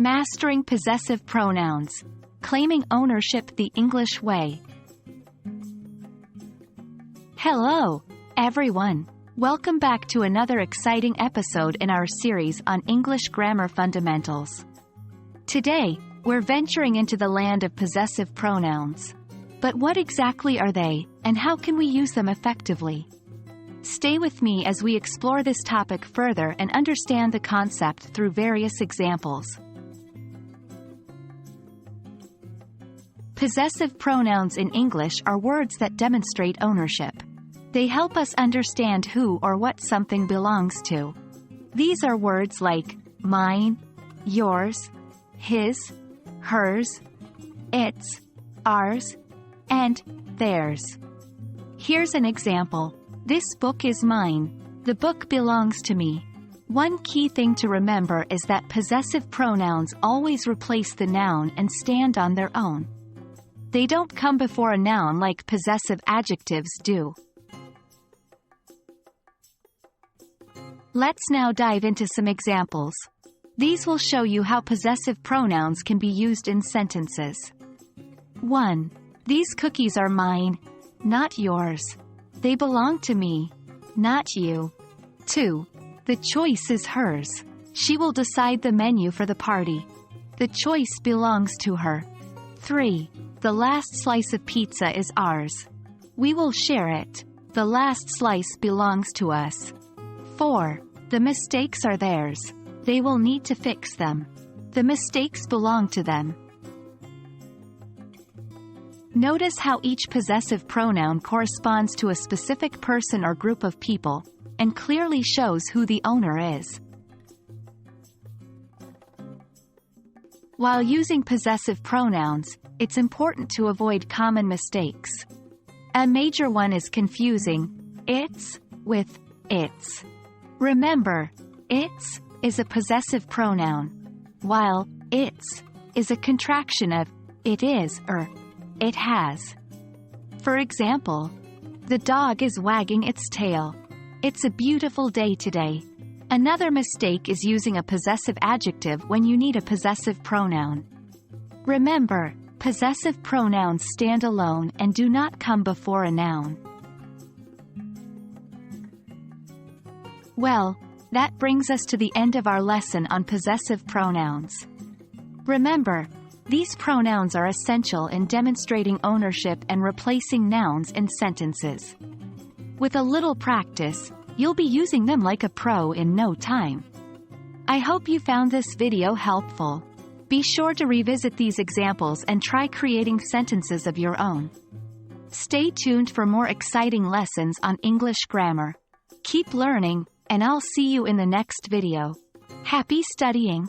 Mastering possessive pronouns. Claiming ownership the English way. Hello, everyone. Welcome back to another exciting episode in our series on English grammar fundamentals. Today, we're venturing into the land of possessive pronouns. But what exactly are they, and how can we use them effectively? Stay with me as we explore this topic further and understand the concept through various examples. Possessive pronouns in English are words that demonstrate ownership. They help us understand who or what something belongs to. These are words like mine, yours, his, hers, its, ours, and theirs. Here's an example. This book is mine. The book belongs to me. One key thing to remember is that possessive pronouns always replace the noun and stand on their own. They don't come before a noun like possessive adjectives do. Let's now dive into some examples. These will show you how possessive pronouns can be used in sentences. 1. These cookies are mine, not yours. They belong to me, not you. 2. The choice is hers. She will decide the menu for the party. The choice belongs to her. 3. The last slice of pizza is ours. We will share it. The last slice belongs to us. 4. The mistakes are theirs. They will need to fix them. The mistakes belong to them. Notice how each possessive pronoun corresponds to a specific person or group of people, and clearly shows who the owner is. While using possessive pronouns, it's important to avoid common mistakes. A major one is confusing its with its. Remember, its is a possessive pronoun, while its is a contraction of it is or it has. For example, the dog is wagging its tail. It's a beautiful day today. Another mistake is using a possessive adjective when you need a possessive pronoun. Remember, possessive pronouns stand alone and do not come before a noun. Well, that brings us to the end of our lesson on possessive pronouns. Remember, these pronouns are essential in demonstrating ownership and replacing nouns in sentences. With a little practice, you'll be using them like a pro in no time. I hope you found this video helpful. Be sure to revisit these examples and try creating sentences of your own. Stay tuned for more exciting lessons on English grammar. Keep learning, and I'll see you in the next video. Happy studying!